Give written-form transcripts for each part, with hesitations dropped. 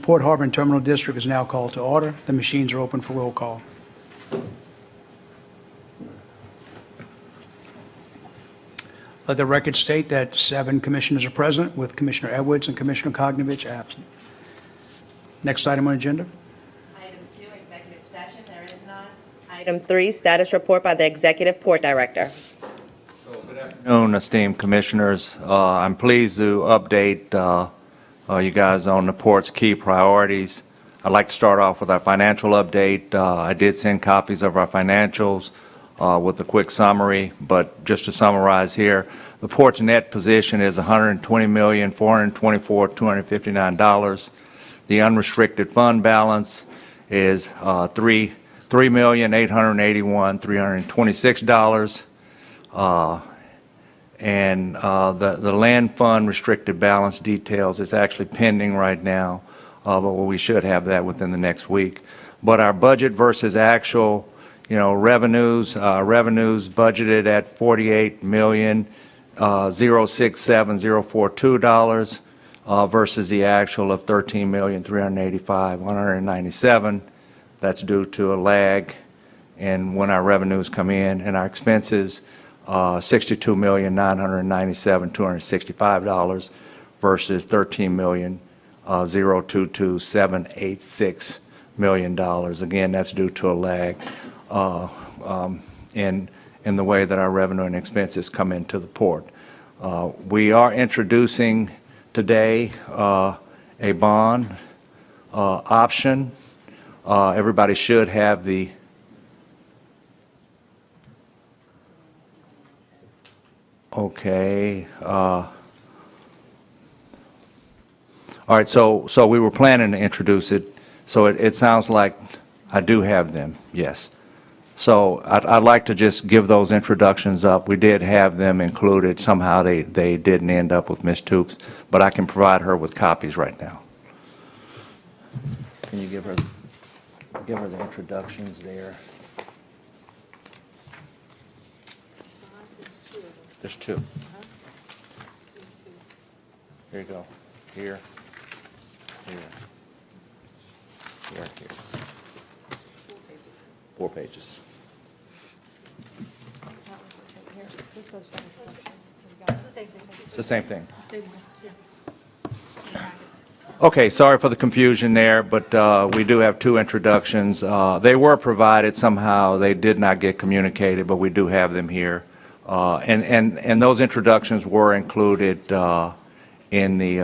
Port Harbor and Terminal District is now called to order. The machines are open for roll call. Let the record state that 7 commissioners are present, with Commissioner Edwards and Commissioner Kognovich absent. Next item on agenda. Item 2, executive session, there is none. Item 3, status report by the Executive Port Director. Good afternoon, esteemed commissioners. I'm pleased to update you guys on the port's key priorities. I'd like to start off with our financial update. I did send copies of our financials with a quick summary, but just to summarize here, the port's net position is $120,424,259. The unrestricted fund balance is $3,881,326. And the land fund restricted balance details is actually pending right now, but we should have that within the next week. But our budget versus actual, revenues budgeted at $48,067,042 versus the actual of $13,385,197. That's due to a lag in when our revenues come in, and our expenses $62,997,265 versus $13,022,786 million. Again, that's due to a lag in the way that our revenue and expenses come into the port. We are introducing today a bond option. Everybody should have the Okay. All right, so we were planning to introduce it, so it sounds like I do have them, yes. So I'd like to just give those introductions up. We did have them included. Somehow they didn't end up with Ms. Tukes, but I can provide her with copies right now. Can you give her the introductions there? There's 2. Here you go. Here. Here. 4 pages. It's the same thing. Okay, sorry for the confusion there, but we do have 2 introductions. They were provided somehow. They did not get communicated, but we do have them here. And those introductions were included in the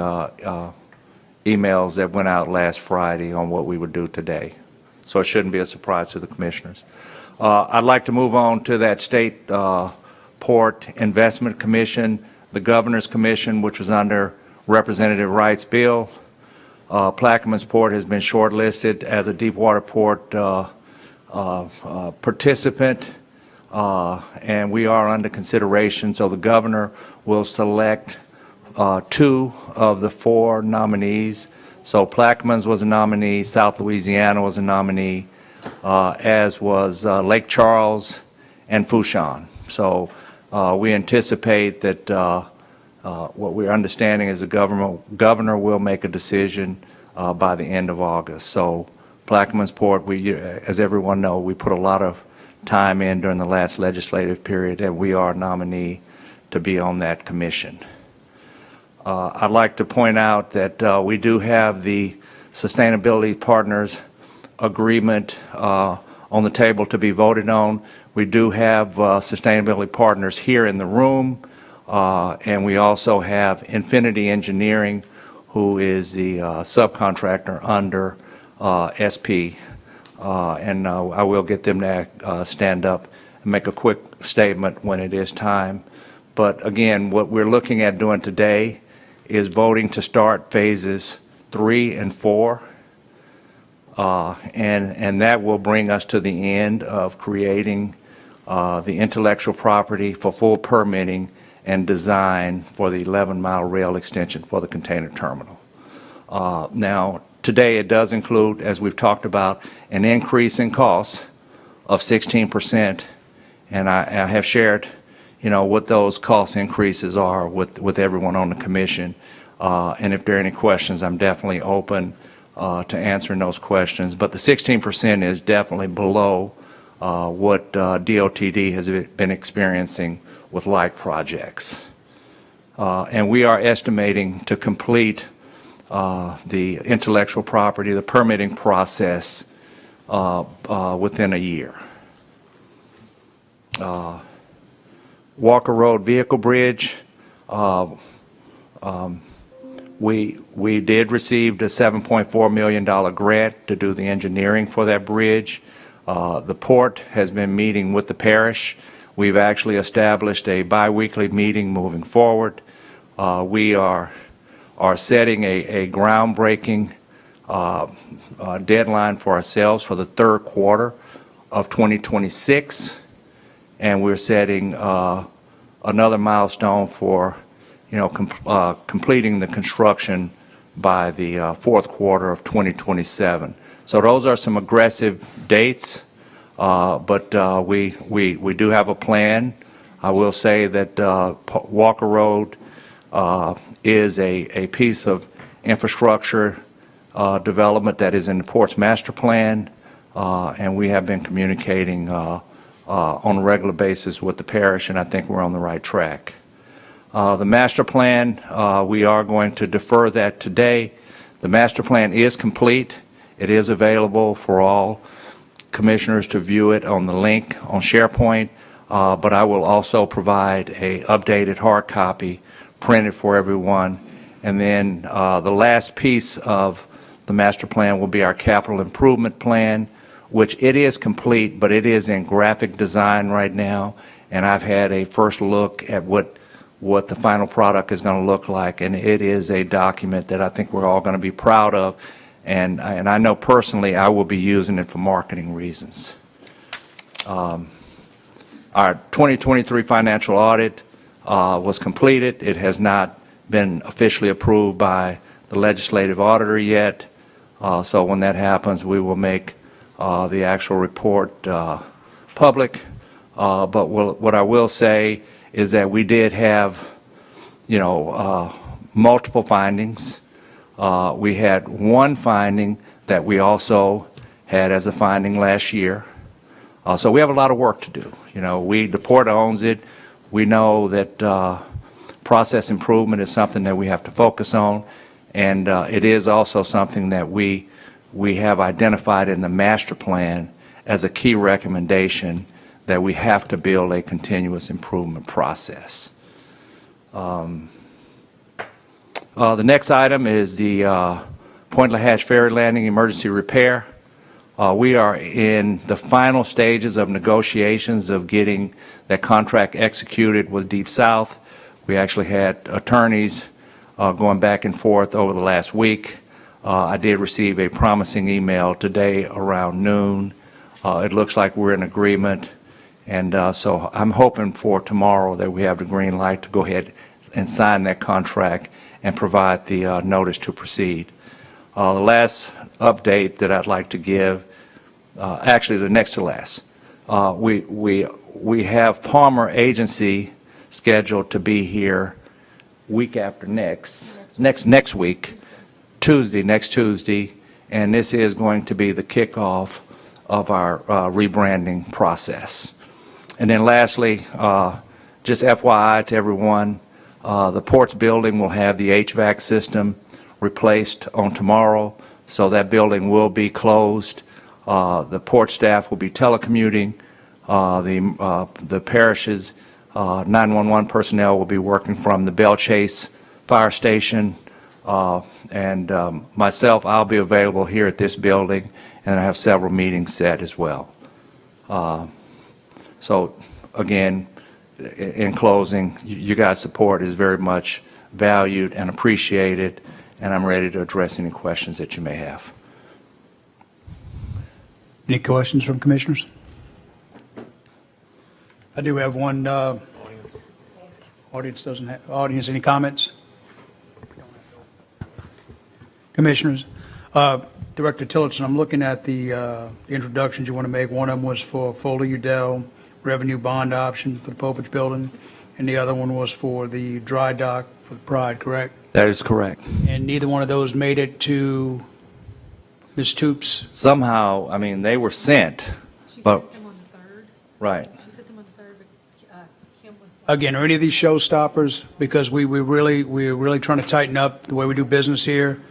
emails that went out last Friday on what we would do today. So it shouldn't be a surprise to the commissioners. I'd like to move on to that State Port Investment Commission, the Governor's Commission, which was under Representative Wright's bill. Plaquemines Port has been shortlisted as a deepwater port participant. And we are under consideration, so the governor will select 2 of the 4 nominees. So Plaquemines was a nominee, South Louisiana was a nominee, as was Lake Charles and Fourchon. So we anticipate that what we're understanding is the governor will make a decision by the end of August. So Plaquemines Port, as everyone knows, we put a lot of time in during the last legislative period, and we are a nominee to be on that commission. I'd like to point out that we do have the Sustainability Partners Agreement on the table to be voted on. We do have Sustainability Partners here in the room, and we also have Infinity Engineering, who is the subcontractor under SP. And I will get them to stand up and make a quick statement when it is time. But again, what we're looking at doing today is voting to start phases 3 and 4. And that will bring us to the end of creating the intellectual property for full permitting and design for the 11-mile rail extension for the container terminal. Now, today it does include, as we've talked about, an increase in costs of 16%, and I have shared, what those cost increases are with everyone on the commission. And if there are any questions, I'm definitely open to answering those questions. But the 16% is definitely below what DOTD has been experiencing with like projects. And we are estimating to complete the intellectual property, the permitting process within a year. Walker Road Vehicle Bridge, we did receive a $7.4 million grant to do the engineering for that bridge. The port has been meeting with the parish. We've actually established a biweekly meeting moving forward. We are setting a groundbreaking deadline for ourselves for the third quarter of 2026, and we're setting another milestone for, completing the construction by the fourth quarter of 2027. So those are some aggressive dates, but we do have a plan. I will say that Walker Road is a piece of infrastructure development that is in the port's master plan, and we have been communicating on a regular basis with the parish, and I think we're on the right track. The master plan, we are going to defer that today. The master plan is complete. It is available for all commissioners to view it on the link on SharePoint, but I will also provide a updated hard copy printed for everyone. And then the last piece of the master plan will be our capital improvement plan, which it is complete, but it is in graphic design right now. And I've had a first look at what the final product is going to look like, and it is a document that I think we're all going to be proud of. And I know personally I will be using it for marketing reasons. Our 2023 financial audit was completed. It has not been officially approved by the legislative auditor yet. So when that happens, we will make the actual report public. But what I will say is that we did have, multiple findings. We had one finding that we also had as a finding last year. So we have a lot of work to do. The port owns it. We know that process improvement is something that we have to focus on, and it is also something that we have identified in the master plan as a key recommendation that we have to build a continuous improvement process. The next item is the Point LaHatch Ferry Landing emergency repair. We are in the final stages of negotiations of getting that contract executed with Deep South. We actually had attorneys going back and forth over the last week. I did receive a promising email today around noon. It looks like we're in agreement, and so I'm hoping for tomorrow that we have the green light to go ahead and sign that contract and provide the notice to proceed. The last update that I'd like to give, actually the next to last, we have Palmer Agency scheduled to be here week after next week, next Tuesday, and this is going to be the kickoff of our rebranding process. And then lastly, just FYI to everyone, the port's building will have the HVAC system replaced on tomorrow, so that building will be closed. The port staff will be telecommuting. The parish's 911 personnel will be working from the Bell Chase Fire Station, and myself, I'll be available here at this building, and I have several meetings set as well. So again, in closing, you guys' support is very much valued and appreciated, and I'm ready to address any questions that you may have. Any questions from commissioners? I do have one. Audience, any comments? Commissioners, Director Tillotson, I'm looking at the introductions you want to make. One of them was for Foley Udell revenue bond option for the Popich building, and the other one was for the dry dock for the Pride, correct? That is correct. And neither one of those made it to Ms. Toops, Somehow, I mean, they were sent, She but, sent them on the 3rd. right. She sent them on the 3rd, but Kim was. again, are any of these showstoppers? Because we're really trying to tighten up the way we do business here.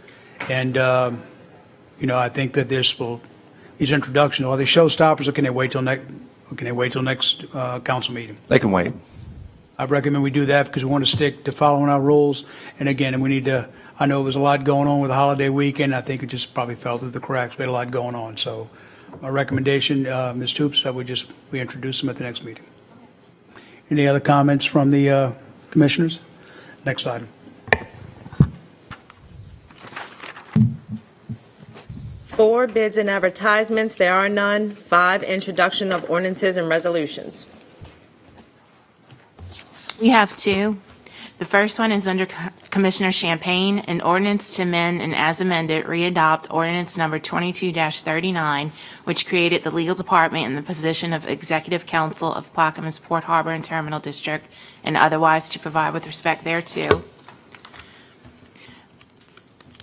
And, I think that these introductions, are they showstoppers or can they wait till next council meeting? They can wait. I recommend we do that because we want to stick to following our rules. And again, we need to, I know there was a lot going on with the holiday weekend. I think it just probably fell through the cracks. We had a lot going on. So my recommendation, Ms. Toops, that we introduce them at the next meeting. Any other comments from the commissioners? Next item. Four, bids and advertisements, there are none. Five, introduction of ordinances and resolutions. We have two. The first one is under Commissioner Champagne, an ordinance to amend and as amended readopt ordinance number 22-39, which created the legal department in the position of Executive Council of Plaquemines Port Harbor and Terminal District, and otherwise to provide with respect thereto.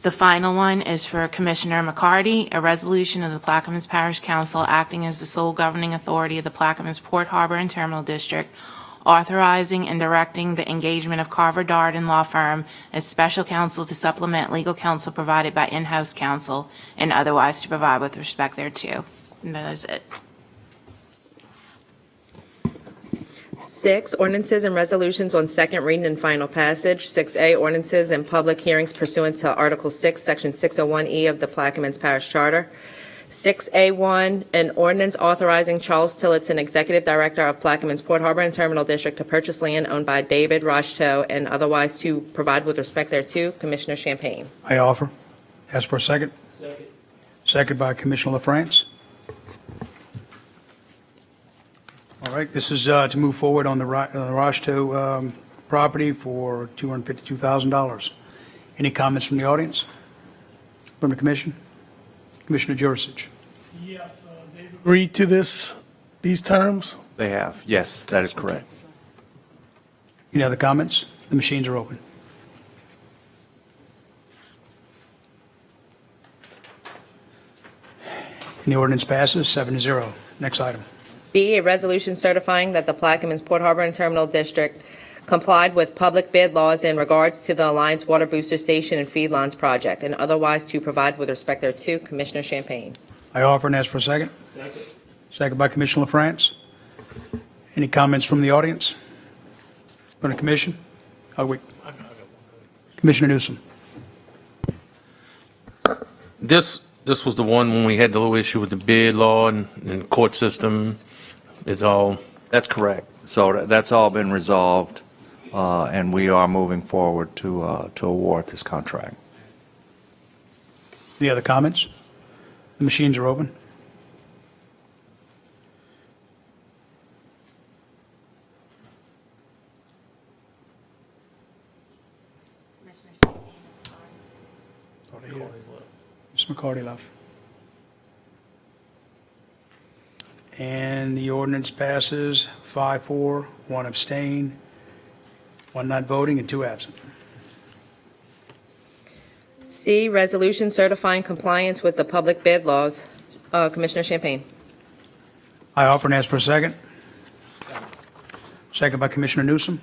The final one is for Commissioner McCarty, a resolution of the Plaquemines Parish Council acting as the sole governing authority of the Plaquemines Port Harbor and Terminal District, authorizing and directing the engagement of Carver Darden Law Firm as special counsel to supplement legal counsel provided by in-house counsel, and otherwise to provide with respect thereto. And that is it. 6, ordinances and resolutions on second reading and final passage. 6A, ordinances and public hearings pursuant to Article 6, Section 601E of the Plaquemines Parish Charter. 6A1, an ordinance authorizing Charles Tillotson, Executive Director of Plaquemines Port Harbor and Terminal District, to purchase land owned by David Rocheteau and otherwise to provide with respect thereto. Commissioner Champagne. I offer. Ask for a second. Second. Second by Commissioner LaFrance. All right, this is to move forward on the Rocheteau property for $252,000. Any comments from the audience? From the commission? Commissioner Jurisic. Yes, they've agreed to these terms. They have. Yes, that is correct. Any other comments? The machines are open. And the ordinance passes 7-0. Next item. B, a resolution certifying that the Plaquemines Port Harbor and Terminal District complied with public bid laws in regards to the Alliance Water Booster Station and Feed Lines project, and otherwise to provide with respect thereto. Commissioner Champagne. I offer and ask for a second. Second. Second by Commissioner LaFrance. Any comments from the audience? From the commission? Oh, wait. Commissioner Newsom. This was the one when we had the little issue with the bid law and court system. It's all, That's correct. So that's all been resolved, and we are moving forward to award this contract. Any other comments? The machines are open. Ms. McCarty left. And the ordinance passes 5-4, 1 abstain, 1 not voting, and 2 absent. C, resolution certifying compliance with the public bid laws. Commissioner Champagne. I offer and ask for a second. Second by Commissioner Newsom.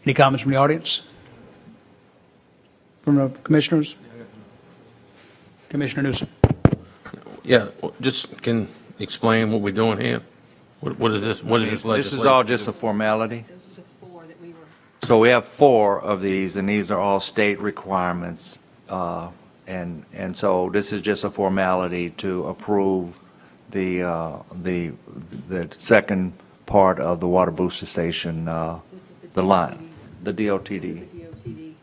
Any comments from the audience? From the commissioners? Commissioner Newsom. yeah, just can explain what we're doing here? What is this, what is this legislation? This is all just a formality. Those are the 4 that we were. So we have 4 of these, and these are all state requirements. And so this is just a formality to approve the second part of the water booster station, This is the line, the This DOTD. is the DOTD.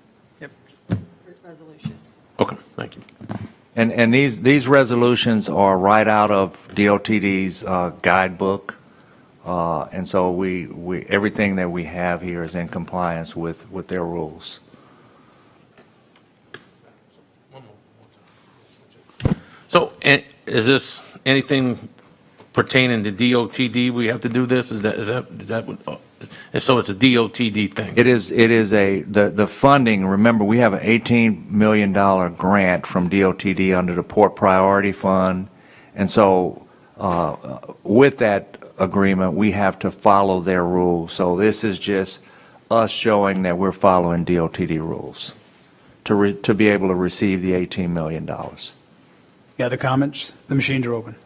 Yep. Resolution. Okay, thank you. And these resolutions are right out of DOTD's guidebook. And so we everything that we have here is in compliance with their rules. So, is this anything pertaining to DOTD, we have to do this? Is that what, And so it's a DOTD thing. It is the funding, remember, we have an $18 million grant from DOTD under the Port Priority Fund. And so with that agreement, we have to follow their rules. So this is just us showing that we're following DOTD rules to be able to receive the $18 million. Any other comments? The machines are open.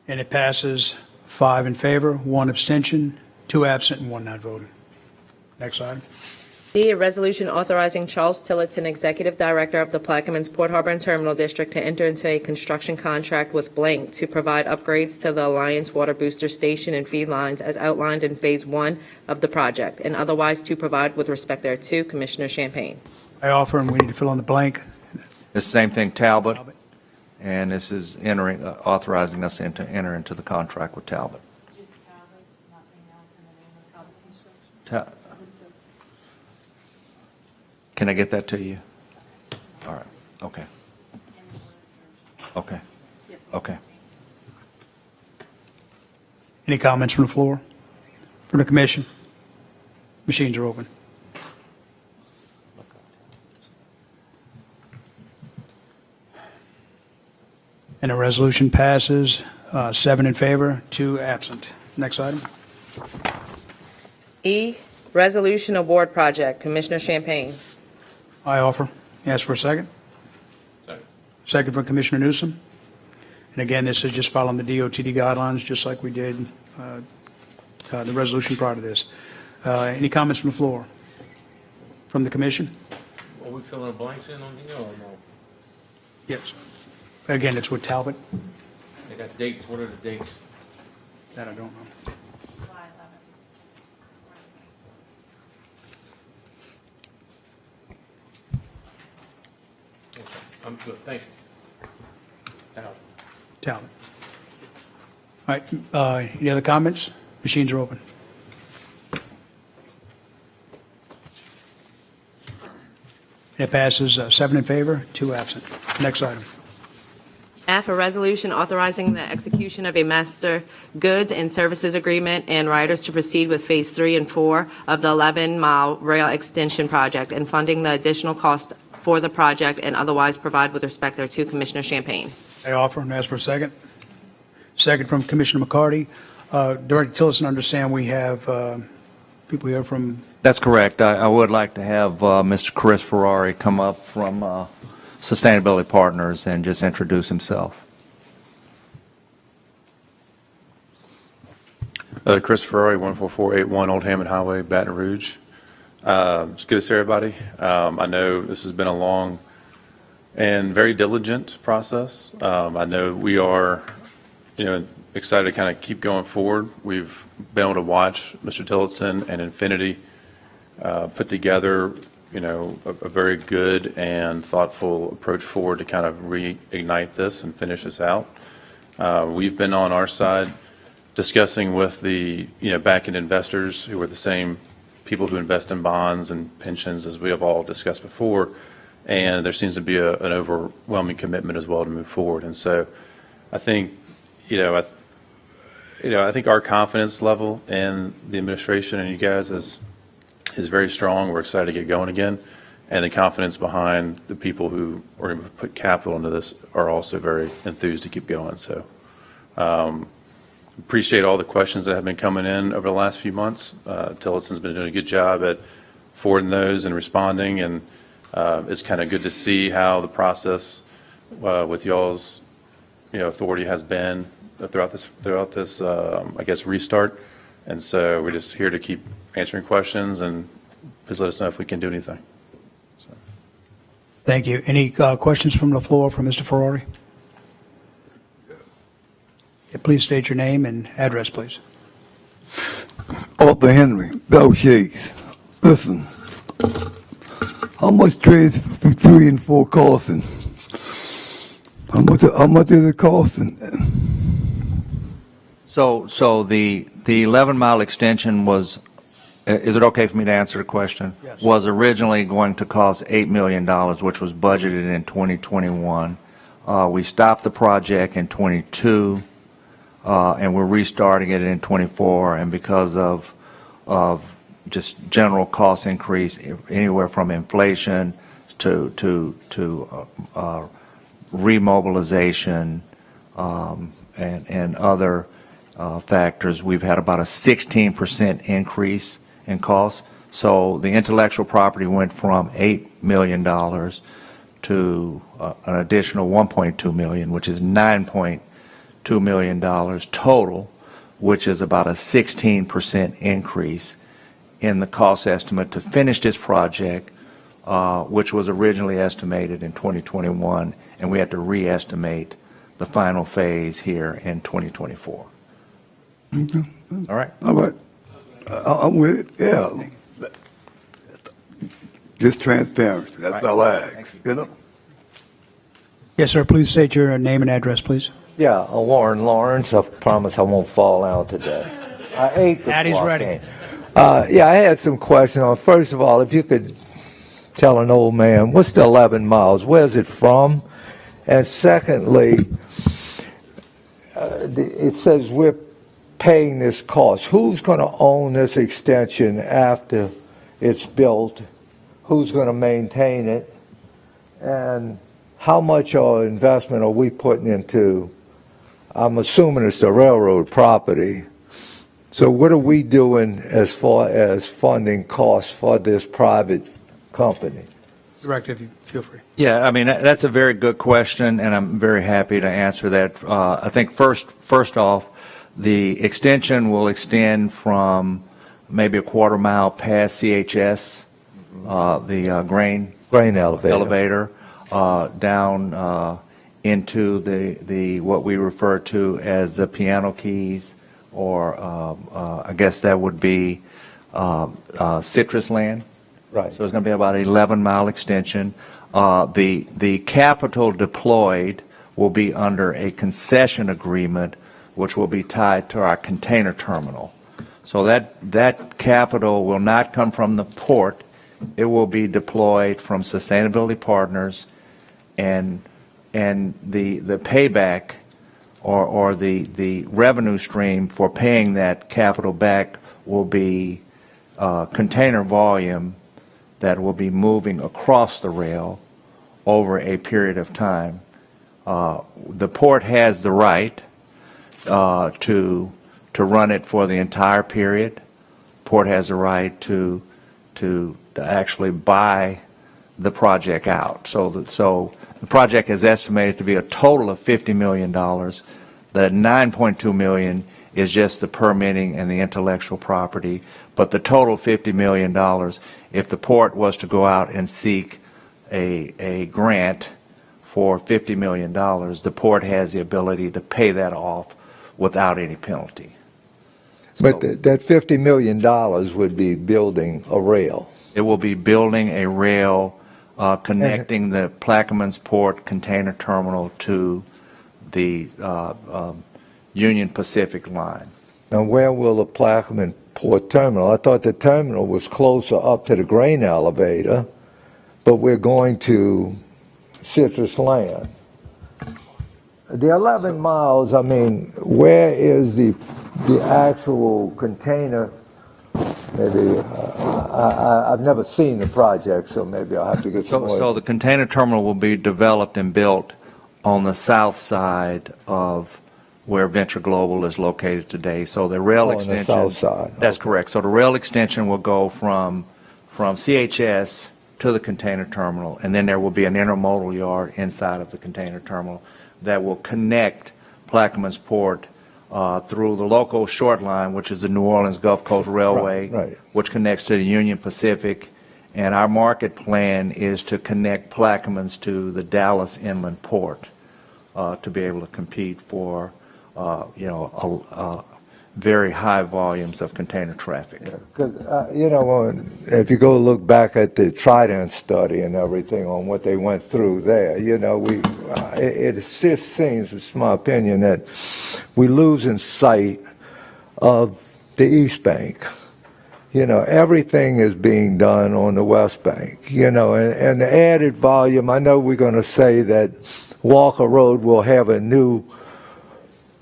And it passes 5 in favor, 1 abstention, 2 absent, and 1 not voting. Next item. D, a resolution authorizing Charles Tillotson, Executive Director of the Plaquemines Port Harbor and Terminal District, to enter into a construction contract with Blank to provide upgrades to the Alliance Water Booster Station and feed lines as outlined in Phase 1 of the project, and otherwise to provide with respect thereto. Commissioner Champagne. I offer, and we need to fill in the blank. It's the same thing, Talbot, and this is authorizing us to enter into the contract with Talbot. Just Talbot, nothing else in the name of Talbot Construction? Can I get that to you? All right, okay. Okay, okay. Any comments from the floor? From the commission? Machines are open. And the resolution passes 7 in favor, 2 absent. Next item. E, resolution award project. Commissioner Champagne. I offer. Ask for a second. Second from Commissioner Newsom. And again, this is just following the DOTD guidelines, just like we did the resolution prior to this. Any comments from the floor? From the commission? Are we filling the blanks in on here or no? Yes. Again, it's with Talbot. They got dates. What are the dates? That I don't know. July 11th. Okay, I'm good. Thank you. Talbot. All right, any other comments? Machines are open. It passes 7 in favor, 2 absent. Next item. F, a resolution authorizing the execution of a master goods and services agreement and riders to proceed with Phase 3 and 4 of the 11-mile rail extension project and funding the additional cost for the project and otherwise provide with respect thereto. Commissioner Champagne. I offer and ask for a second. Second from Commissioner McCarty. Director Tillotson, understand we have people here from, That's correct. I would like to have Mr. Chris Ferrari come up from Sustainability Partners and just introduce himself. Chris Ferrari, 14481 Old Hammond Highway, Baton Rouge. It's good to see everybody. I know this has been a long and very diligent process. I know we are, excited to kind of keep going forward. We've been able to watch Mr. Tillotson and Infinity put together, a very good and thoughtful approach forward to kind of reignite this and finish this out. We've been on our side discussing with the, back-end investors who are the same people who invest in bonds and pensions as we have all discussed before, and there seems to be an overwhelming commitment as well to move forward. And so I think, I think our confidence level in the administration and you guys is very strong. We're excited to get going again. And the confidence behind the people who are going to put capital into this are also very enthused to keep going. So appreciate all the questions that have been coming in over the last few months. Tillotson's been doing a good job at forwarding those and responding. And it's kind of good to see how the process with y'all's authority has been throughout this I guess restart. And so we're just here to keep answering questions, and please let us know if we can do anything. So. Thank you. Any questions from the floor for Mr. Ferrari? Yeah, please state your name and address, please. Arthur Henry, Bell Shakes. Listen, how much trades from 3 and 4 costing? How much is it costing? So the 11-mile extension was, is it okay for me to answer the question? Yes. Was originally going to cost $8 million, which was budgeted in 2021. We stopped the project in '22, and we're restarting it in '24. And because of just general cost increase, anywhere from inflation to remobilization and other factors, we've had about a 16% increase in costs. So the intellectual property went from $8 million to an additional $1.2 million, which is $9.2 million total, which is about a 16% increase in the cost estimate to finish this project, which was originally estimated in 2021, and we had to re-estimate the final phase here in 2024. All right? All right. I'm with it, yeah. Just transparency, that's Right. all I Thank ask, you know? Yes, sir, please state your name and address, please. Yeah, Warren Lawrence. I promise I won't fall out today. I ate before Patty's I ready. came. Yeah, I had some questions on. First of all, if you could tell an old man, what's the 11 miles? Where's it from? And secondly, it says we're paying this cost. Who's going to own this extension after it's built? Who's going to maintain it? And how much investment are we putting into? I'm assuming it's the railroad property. So what are we doing as far as funding costs for this private company? Director, if you feel free. Yeah, I mean, that's a very good question, and I'm very happy to answer that. I think first off, the extension will extend from maybe a quarter mile past CHS, the grain Elevator. down into the what we refer to as the piano keys, or I guess that would be citrus land. Right. So it's going to be about an 11-mile extension. The capital deployed will be under a concession agreement, which will be tied to our container terminal. So that capital will not come from the port. It will be deployed from sustainability partners, and the payback or the revenue stream for paying that capital back will be container volume that will be moving across the rail over a period of time. The port has the right to run it for the entire period. Port has the right to actually buy the project out. So the project is estimated to be a total of $50 million. The $9.2 million is just the permitting and the intellectual property, but the total $50 million, if the port was to go out and seek a grant for $50 million, the port has the ability to pay that off without any penalty. But that $50 million would be building a rail. It will be building a rail connecting the Plaquemines Port container terminal to the Union Pacific line. Now, where will the Plaquemine Port terminal? I thought the terminal was closer up to the grain elevator, but we're going to citrus land. The 11 miles, I mean, where is the actual container? Maybe I've never seen the project, so maybe I'll have to get some more. So the container terminal will be developed and built on the south side of where Venture Global is located today. So the rail On the extension. south side. That's correct. So the rail extension will go from CHS to the container terminal, and then there will be an intermodal yard inside of the container terminal that will connect Plaquemines Port through the local short line, which is the New Orleans Gulf Coast Railway, Right. which connects to the Union Pacific. And our market plan is to connect Plaquemines to the Dallas Inland Port to be able to compete for, very high volumes of container traffic. Because, if you go look back at the Trident study and everything on what they went through there, it just seems, it's my opinion, that we lose in sight of the East Bank. Everything is being done on the West Bank, and the added volume, I know we're going to say that Walker Road will have a new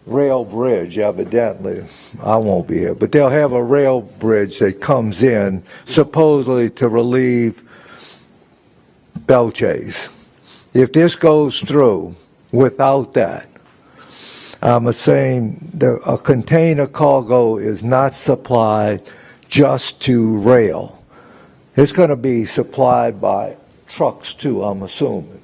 rail bridge, evidently. I won't be here, but they'll have a rail bridge that comes in supposedly to relieve Belle Chase. If this goes through without that, I'm saying a container cargo is not supplied just to rail. It's going to be supplied by trucks too, I'm assuming.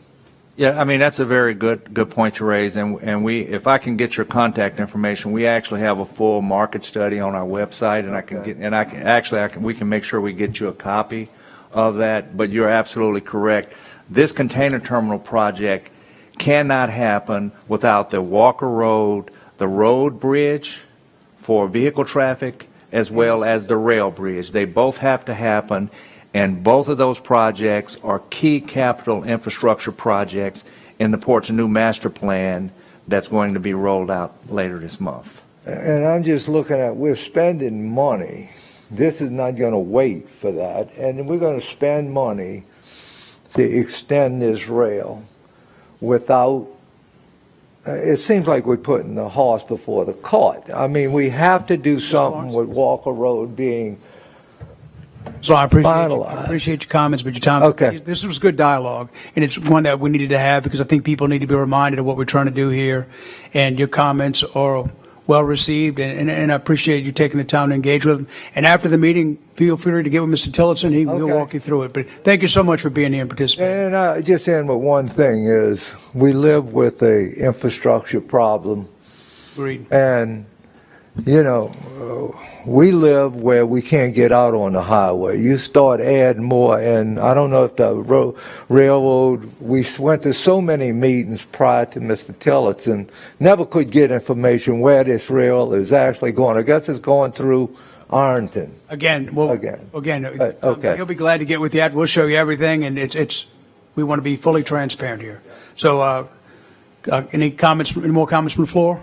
Yeah, I mean, that's a very good point to raise, and we, if I can get your contact information, we actually have a full market study on our website, and we can make sure we get you a copy of that, but you're absolutely correct. This container terminal project cannot happen without the Walker Road, the road bridge for vehicle traffic, as well as the rail bridge. They both have to happen, and both of those projects are key capital infrastructure projects in the Port's new master plan that's going to be rolled out later this month. And I'm just looking at, we're spending money. This is not going to wait for that. And we're going to spend money to extend this rail without, it seems like we're putting the horse before the cart. I mean, we have to do something with Walker Road being So I finalized. appreciate your comments, but your time. Okay. This was good dialogue, and it's one that we needed to have because I think people need to be reminded of what we're trying to do here. And your comments are well received, and I appreciate you taking the time to engage with them. And after the meeting, feel free to get with Mr. Tillotson. He'll Okay. walk you through it. But thank you so much for being here and participating. And I just end with one thing is we live with a infrastructure problem. Agreed. And, you know, we live where we can't get out on the highway. You start adding more, and I don't know if the railroad, we went to so many meetings prior to Mr. Tillotson, never could get information where this rail is actually going. I guess it's going through Ironton. Again, Okay. he'll be glad to get with you. We'll show you everything, and we want to be fully transparent here. So, any more comments from the floor?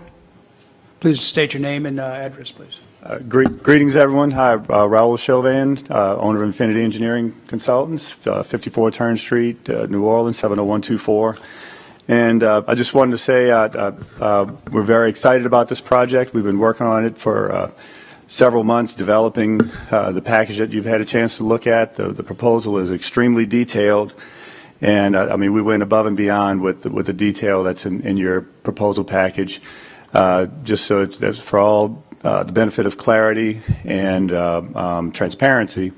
Please state your name and address, please. Greetings, everyone. Hi, Raul Chauvin, owner of Infinity Engineering Consultants, 54 Turn Street, New Orleans, 70124. And I just wanted to say we're very excited about this project. We've been working on it for several months, developing the package that you've had a chance to look at. The proposal is extremely detailed. And I mean, we went above and beyond with the detail that's in your proposal package, just so that's for all the benefit of clarity and transparency,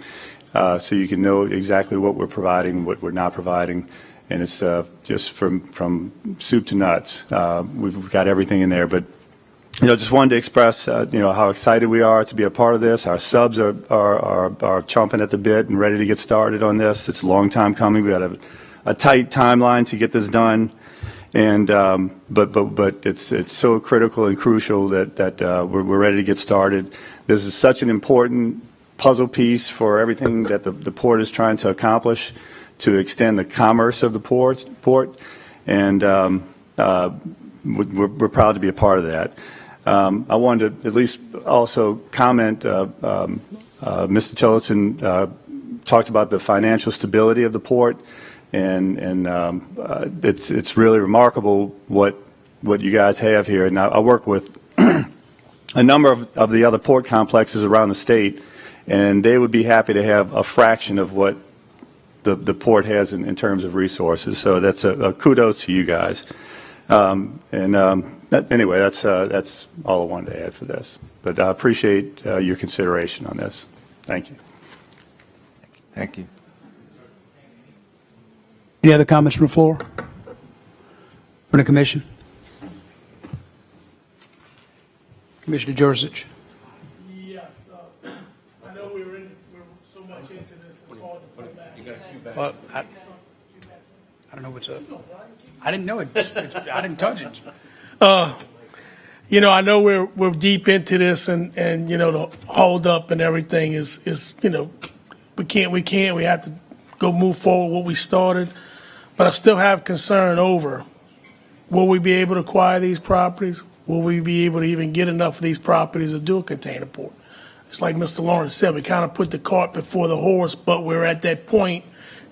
so you can know exactly what we're providing, what we're not providing, and it's just from soup to nuts. We've got everything in there, but just wanted to express how excited we are to be a part of this. Our subs are chomping at the bit and ready to get started on this. It's a long time coming. We got a tight timeline to get this done. And but it's so critical and crucial that we're ready to get started. This is such an important puzzle piece for everything that the port is trying to accomplish to extend the commerce of the port, and we're proud to be a part of that. I wanted to at least also comment. Mr. Tillotson talked about the financial stability of the port. And it's really remarkable what you guys have here. And I work with a number of the other port complexes around the state, and they would be happy to have a fraction of what the port has in terms of resources. So that's a kudos to you guys. Anyway, that's all I wanted to add for this. But I appreciate your consideration on this. Thank you. Thank you. Any other comments from the floor? From the commission? Commissioner Jurisic. Yes, I know we're so much into this, it's hard to put back. Well, I don't know what's up. I didn't know it. I didn't touch it. I know we're deep into this, and the hold up and everything is we have to go move forward what we started. But I still have concern over, will we be able to acquire these properties? Will we be able to even get enough of these properties to do a container port? It's like Mr. Lawrence said, we kind of put the cart before the horse, but we're at that point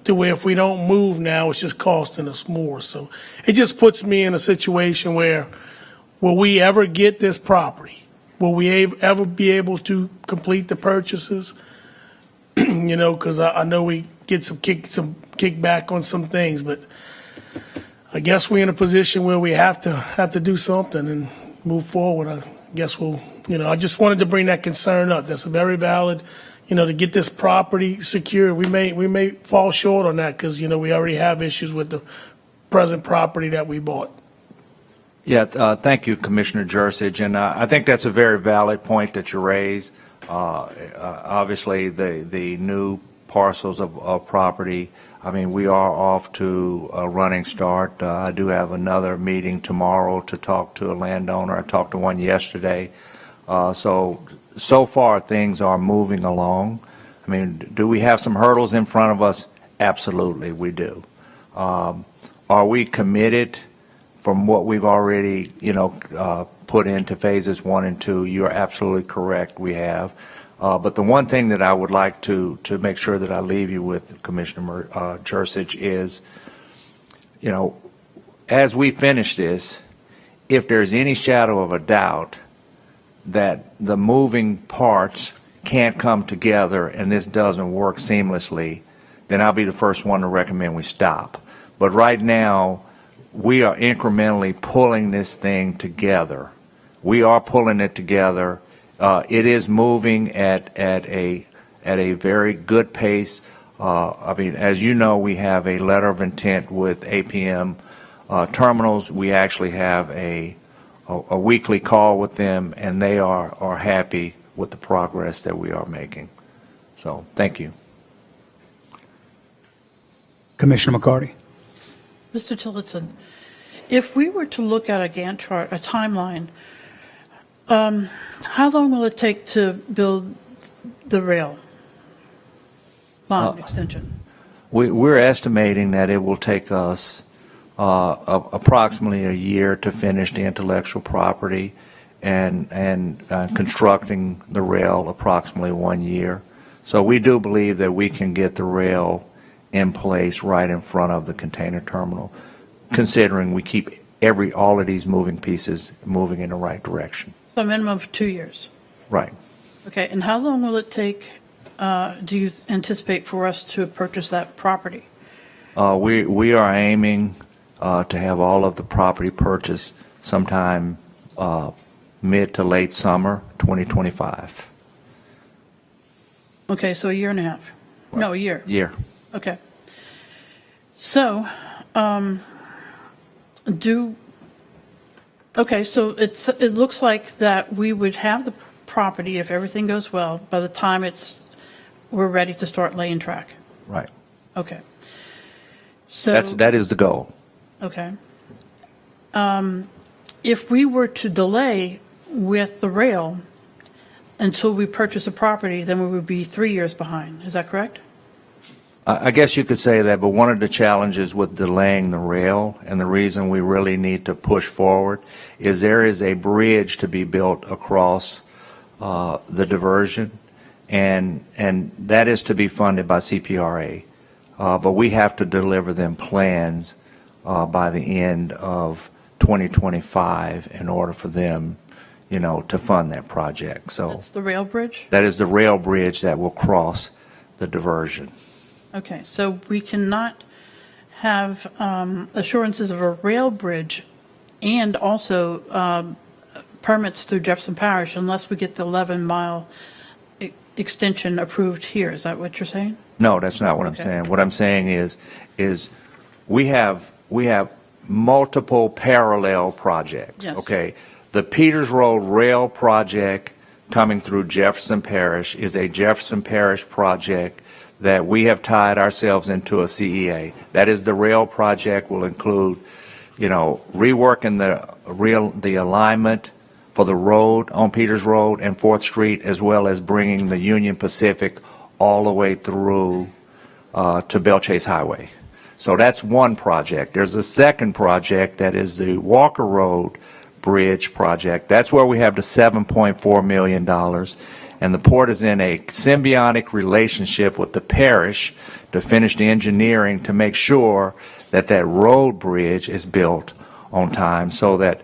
to where if we don't move now, it's just costing us more. So it just puts me in a situation where, will we ever get this property? Will we ever be able to complete the purchases? You know, because I know we get some kickback on some things, but I guess we're in a position where we have to do something and move forward. I guess we'll, I just wanted to bring that concern up. That's very valid, to get this property secure. We may fall short on that because, we already have issues with the present property that we bought. Yeah, thank you, Commissioner Jursich, and I think that's a very valid point that you raise. Obviously, the new parcels of property, I mean, we are off to a running start. I do have another meeting tomorrow to talk to a landowner. I talked to one yesterday. So far, things are moving along. I mean, do we have some hurdles in front of us? Absolutely, we do. Are we committed from what we've already, put into phases 1 and 2? You're absolutely correct, we have. But the one thing that I would like to make sure that I leave you with, Commissioner Jursich, is, as we finish this, if there's any shadow of a doubt that the moving parts can't come together and this doesn't work seamlessly, then I'll be the first one to recommend we stop. But right now, we are incrementally pulling this thing together. We are pulling it together. It is moving at a very good pace. I mean, as you know, we have a letter of intent with APM Terminals. We actually have a weekly call with them, and they are happy with the progress that we are making. So, thank you. Commissioner McCarty. Mr. Tillotson, if we were to look at a Gantt chart, a timeline, how long will it take to build the rail line extension? We're estimating that it will take us approximately a year to finish the intellectual property and constructing the rail approximately 1 year. So we do believe that we can get the rail in place right in front of the container terminal, considering we keep all of these moving pieces moving in the right direction. So a minimum of 2 years. Right. Okay, and how long will it take, do you anticipate, for us to purchase that property? We are aiming to have all of the property purchased sometime mid to late summer 2025. Okay, so a year and a half. No, a year. Year. Okay. So, so it looks like that we would have the property, if everything goes well, by the time we're ready to start laying track. Right. Okay. So That is the goal. Okay. If we were to delay with the rail until we purchase the property, then we would be 3 years behind. Is that correct? I guess you could say that, but one of the challenges with delaying the rail, and the reason we really need to push forward, is there is a bridge to be built across the diversion, and that is to be funded by CPRA. But we have to deliver them plans by the end of 2025 in order for them, to fund that project. So That's the rail bridge? that is the rail bridge that will cross the diversion. Okay, so we cannot have assurances of a rail bridge and also permits through Jefferson Parish unless we get the 11-mile extension approved here. Is that what you're saying? No, that's not what I'm Okay. saying. What I'm saying is we have multiple parallel projects. Yes. Okay, the Peters Road Rail project coming through Jefferson Parish is a Jefferson Parish project that we have tied ourselves into a CEA. That is, the rail project will include, reworking the alignment for the road on Peters Road and 4th Street, as well as bringing the Union Pacific all the way through to Belle Chase Highway. So that's one project. There's a second project that is the Walker Road Bridge project. That's where we have the $7.4 million. And the port is in a symbiotic relationship with the parish to finish the engineering to make sure that that road bridge is built on time so that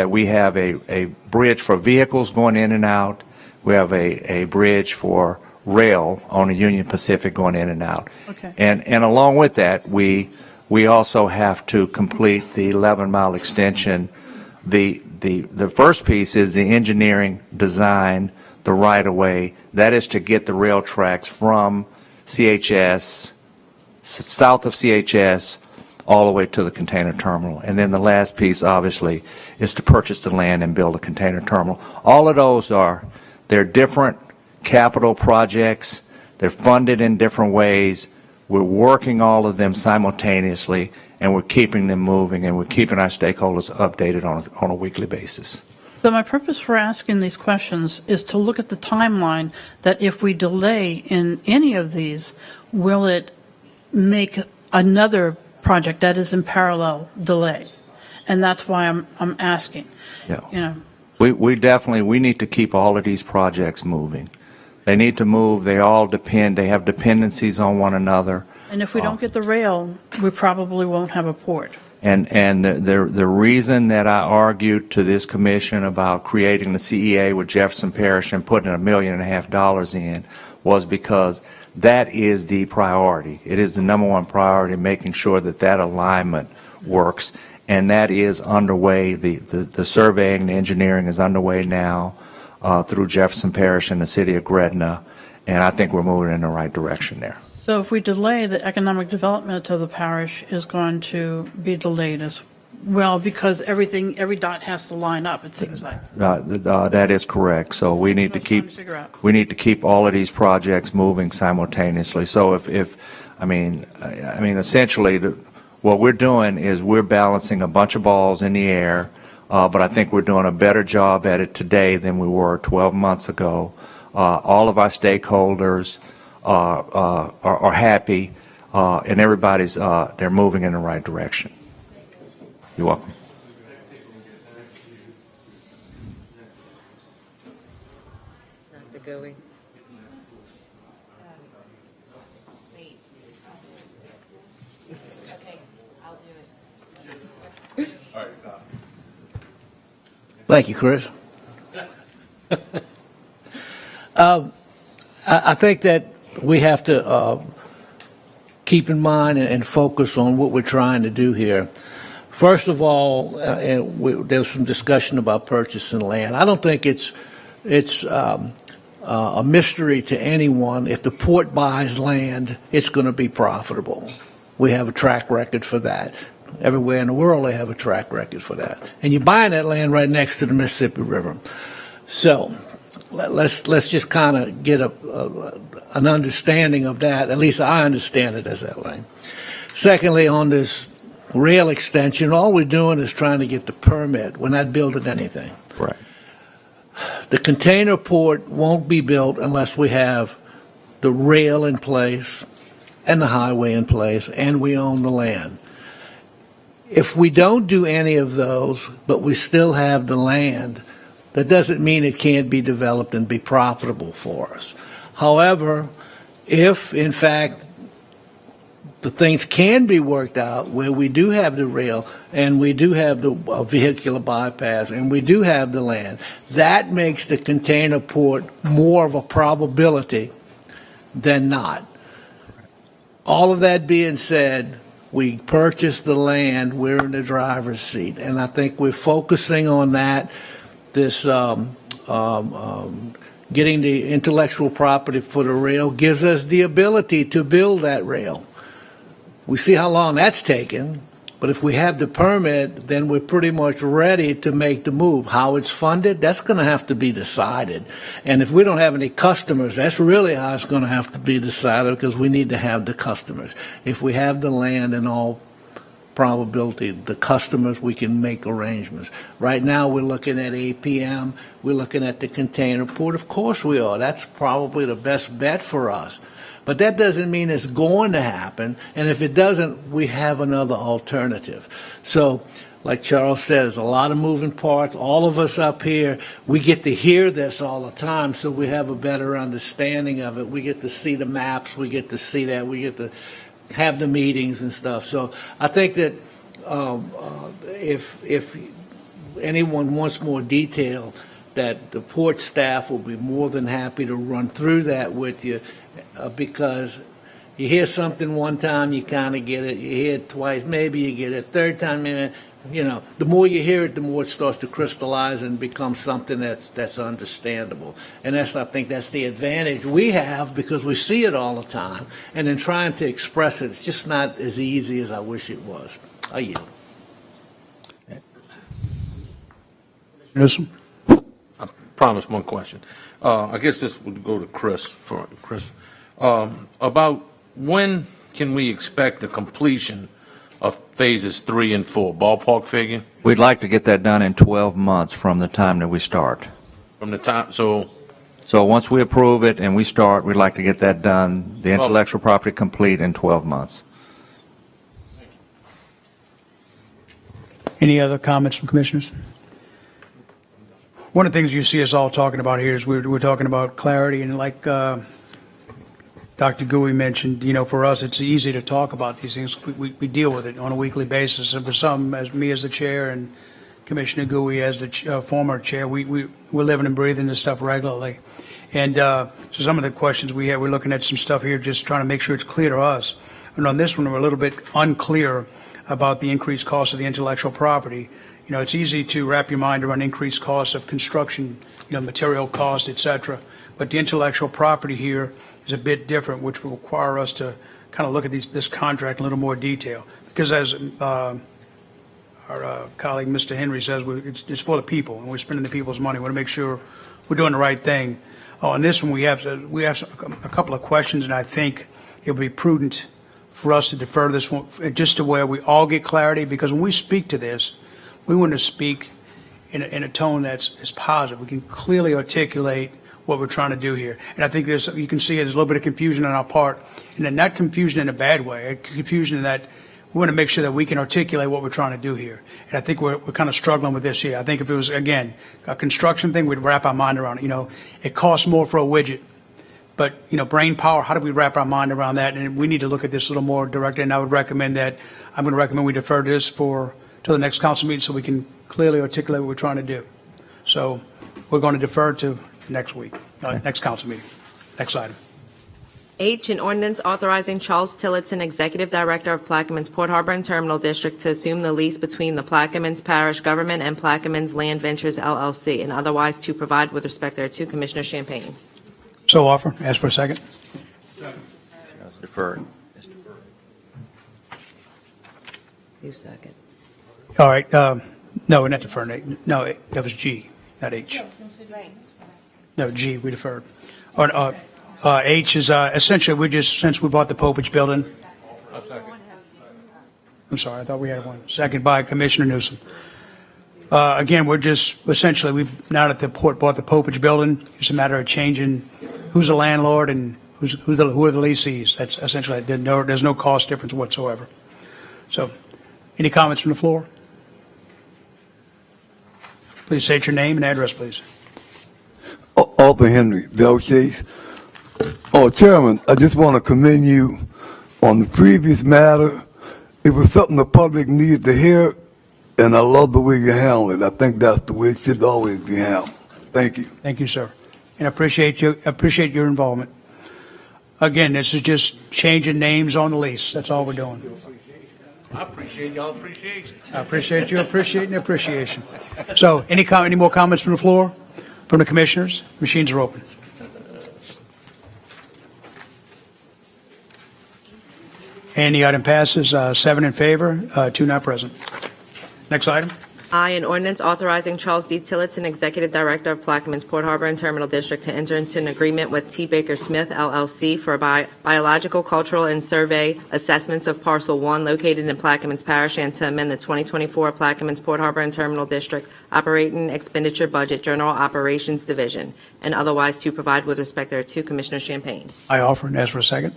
we have a bridge for vehicles going in and out. We have a bridge for rail on the Union Pacific going in and out. Okay. And along with that, we also have to complete the 11-mile extension. The first piece is the engineering design, the right-of-way. That is to get the rail tracks from CHS, south of CHS, all the way to the container terminal. And then the last piece, obviously, is to purchase the land and build a container terminal. All of those they're different capital projects. They're funded in different ways. We're working all of them simultaneously, and we're keeping them moving, and we're keeping our stakeholders updated on a weekly basis. So my purpose for asking these questions is to look at the timeline, that if we delay in any of these, will it make another project that is in parallel delay? And that's why I'm asking. Yeah. You know, We need to keep all of these projects moving. They need to move. They all depend. They have dependencies on one another. and if we don't get the rail, we probably won't have a port. And the reason that I argued to this commission about creating the CEA with Jefferson Parish and putting $1.5 million in was because that is the priority. It is the number one priority, making sure that that alignment works, and that is underway. The surveying, the engineering is underway now through Jefferson Parish and the city of Gretna, and I think we're moving in the right direction there. So if we delay, the economic development of the parish is going to be delayed as well, because every dot has to line up, it seems like. That is correct. So we need to Trying to figure out. keep all of these projects moving simultaneously. So essentially, what we're doing is we're balancing a bunch of balls in the air, but I think we're doing a better job at it today than we were 12 months ago. All of our stakeholders are happy, and everybody's they're moving in the right direction. You're welcome. Dr. Goey. Okay, I'll do it. Thank you, Chris. I think that we have to keep in mind and focus on what we're trying to do here. First of all, there was some discussion about purchasing land. I don't think it's a mystery to anyone. If the port buys land, it's going to be profitable. We have a track record for that. Everywhere in the world, they have a track record for that. And you're buying that land right next to the Mississippi River. So let's just kind of get an understanding of that. At least I understand it as that way. Secondly, on this rail extension, all we're doing is trying to get the permit. We're not building anything. Right. The container port won't be built unless we have the rail in place and the highway in place and we own the land. If we don't do any of those, but we still have the land, that doesn't mean it can't be developed and be profitable for us. However, if in fact the things can be worked out where we do have the rail and we do have the vehicular bypass and we do have the land, that makes the container port more of a probability than not. All of that being said, we purchased the land, we're in the driver's seat, and I think we're focusing on that. This getting the intellectual property for the rail gives us the ability to build that rail. We see how long that's taken, but if we have the permit, then we're pretty much ready to make the move. How it's funded, that's going to have to be decided. And if we don't have any customers, that's really how it's going to have to be decided, because we need to have the customers. If we have the land in all probability, the customers, we can make arrangements. Right now, we're looking at APM. We're looking at the container port. Of course we are. That's probably the best bet for us. But that doesn't mean it's going to happen. And if it doesn't, we have another alternative. So like Charles says, a lot of moving parts. All of us up here, we get to hear this all the time, so we have a better understanding of it. We get to see the maps, we get to see that, we get to have the meetings and stuff. So I think that if anyone wants more detail, that the port staff will be more than happy to run through that with you, because you hear something one time, you kind of get it. You hear it twice, maybe you get it. Third time, maybe, the more you hear it, the more it starts to crystallize and become something that's understandable. And I think that's the advantage we have, because we see it all the time. And in trying to express it, it's just not as easy as I wish it was. I yield. Newsom? I promise one question. I guess this would go to Chris. About when can we expect the completion of phases 3 and 4? Ballpark figure? We'd like to get that done in 12 months from the time that we start. From the time, so So once we approve it and we start, we'd like to get that done, the intellectual property complete in 12 months. Any other comments from commissioners? One of the things you see us all talking about here is we're talking about clarity, and like Dr. Gui mentioned, for us, it's easy to talk about these things. We deal with it on a weekly basis, and for some, as me as the chair and Commissioner Gui as the former chair, we're living and breathing this stuff regularly. And so some of the questions we have, we're looking at some stuff here, just trying to make sure it's clear to us. And on this one, we're a little bit unclear about the increased cost of the intellectual property. It's easy to wrap your mind around increased costs of construction, material cost, et cetera. But the intellectual property here is a bit different, which will require us to kind of look at this contract in a little more detail. Because as our colleague, Mr. Henry, says, it's for the people, and we're spending the people's money. We want to make sure we're doing the right thing. On this one, we have a couple of questions, and I think it would be prudent for us to defer this one just to where we all get clarity, because when we speak to this, we want to speak in a tone that's positive. We can clearly articulate what we're trying to do here. And I think you can see there's a little bit of confusion on our part, and then not confusion in a bad way, confusion in that we want to make sure that we can articulate what we're trying to do here. And I think we're kind of struggling with this here. I think if it was, again, a construction thing, we'd wrap our mind around it. It costs more for a widget. But, brain power, how do we wrap our mind around that? And we need to look at this a little more directly. And I would recommend that, I'm going to recommend we defer this to the next council meeting so we can clearly articulate what we're trying to do. So we're going to defer to next week, next council meeting. Next item. H, an ordinance authorizing Charles Tillotson, Executive Director of Plaquemines Port Harbor and Terminal District, to assume the lease between the Plaquemines Parish Government and Plaquemines Land Ventures LLC, and otherwise to provide with respect thereto. Commissioner Champagne. So offer. Ask for a second. Deferred. You second. All right. No, we're not deferring. No, that was G, not H. No, G, we deferred. H is essentially, since we bought the Popich building. I'm sorry, I thought we had one. Second by Commissioner Newsom. Again, we're just, essentially, now that the port bought the Popich building, it's a matter of changing who's the landlord and who are the lessees. That's essentially, there's no cost difference whatsoever. So, any comments from the floor? Please state your name and address, please. Arthur Henry, Bell Chase. Chairman, I just want to commend you on the previous matter. It was something the public needed to hear, and I love the way you handle it. I think that's the way it should always be handled. Thank you. Thank you, sir. And I appreciate your involvement. Again, this is just changing names on the lease. That's all we're doing. I appreciate y'all appreciation. I appreciate you appreciating the appreciation. So, any more comments from the floor? From the commissioners? Machines are open. And the item passes 7 in favor, 2 not present. Next item. I, an ordinance authorizing Charles D. Tillotson, Executive Director of Plaquemines Port Harbor and Terminal District, to enter into an agreement with T. Baker Smith, LLC, for biological, cultural, and survey assessments of Parcel 1 located in Plaquemines Parish, and to amend the 2024 Plaquemines Port Harbor and Terminal District Operating Expenditure Budget General Operations Division, and otherwise to provide with respect thereto. Commissioner Champagne. I offer and ask for a second.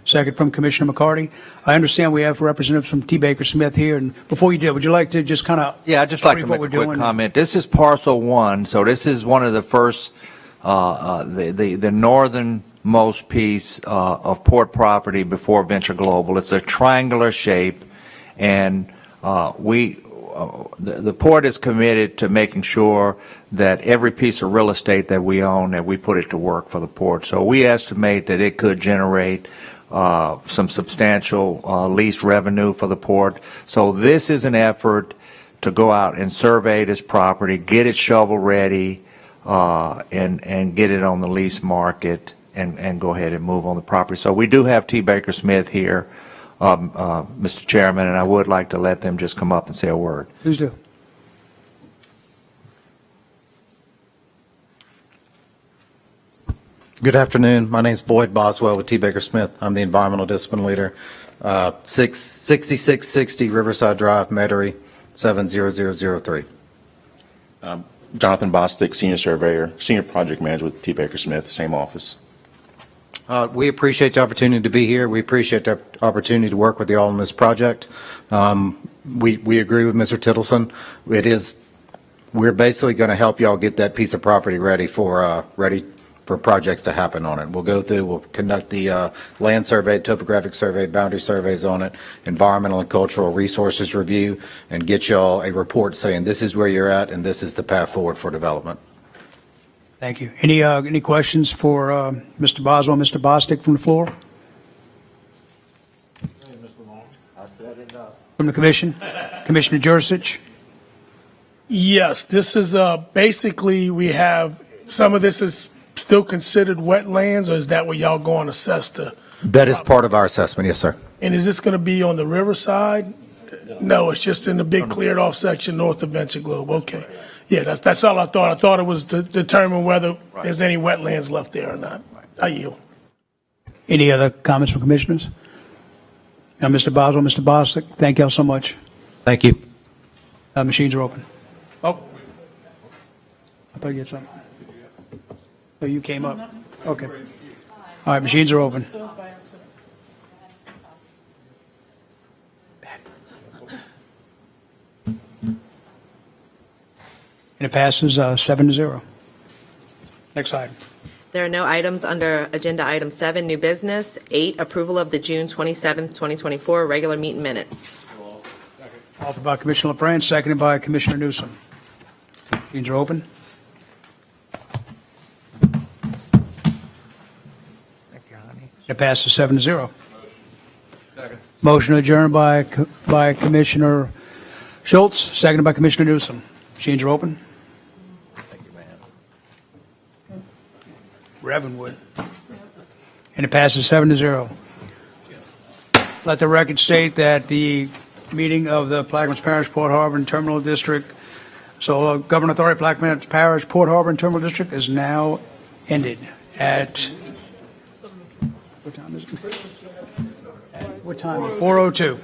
second from Commissioner McCarty. I understand we have representatives from T. Baker Smith here, and before you do, would you like to just kind of? Yeah, I'd just like to brief make what a we're quick doing? comment. This is parcel 1, so this is one of the first, the northernmost piece of port property before Venture Global. It's a triangular shape, and the port is committed to making sure that every piece of real estate that we own, that we put it to work for the port. So we estimate that it could generate some substantial lease revenue for the port. So this is an effort to go out and survey this property, get it shovel ready, and get it on the lease market and go ahead and move on the property. So we do have T. Baker Smith here, Mr. Chairman, and I would like to let them just come up and say a word. Please do. Good afternoon. My name is Boyd Boswell with T. Baker Smith. I'm the environmental discipline leader. 6660 Riverside Drive, Metairie, 70003. Jonathan Bostic, senior surveyor, senior project manager with T. Baker Smith, same office. We appreciate the opportunity to be here. We appreciate the opportunity to work with you all on this project. We agree with Mr. Tittleson. We're basically going to help y'all get that piece of property ready for projects to happen on it. We'll conduct the land survey, topographic survey, boundary surveys on it, environmental and cultural resources review, and get y'all a report saying this is where you're at and this is the path forward for development. Thank you. Any questions for Mr. Boswell, Mr. Bostic from the floor? From the commission? Commissioner Jurisic? Yes, this is basically, we have, some of this is still considered wetlands, or is that what y'all going to assess the? That is part of our assessment, yes, sir. And is this going to be on the riverside? No, it's just in the big cleared off section north of Venture Globe. Okay. Yeah, that's all I thought. I thought it was to determine whether there's any wetlands left there or not. I yield. Any other comments from commissioners? Now, Mr. Boswell, Mr. Bostic, thank y'all so much. Thank you. Machines are open. Oh. I thought you had something. Oh, you came up. Okay. All right, machines are open. And it passes 7-0. Next item. There are no items under Agenda Item 7, New Business. 8, Approval of the June 27th, 2024 regular meeting minutes. Offered by Commissioner LaFrance, seconded by Commissioner Newsom. Machines are open. It passes 7-0. Motion adjourned by Commissioner Schultz, seconded by Commissioner Newsom. Machines are open. Revenwood. And it passes 7-0. Let the record state that the meeting of the Plaquemines Parish, Port Harbor and Terminal District, so Government Authority, Plaquemines Parish, Port Harbor and Terminal District is now ended at, what time is it? What time? 4:02.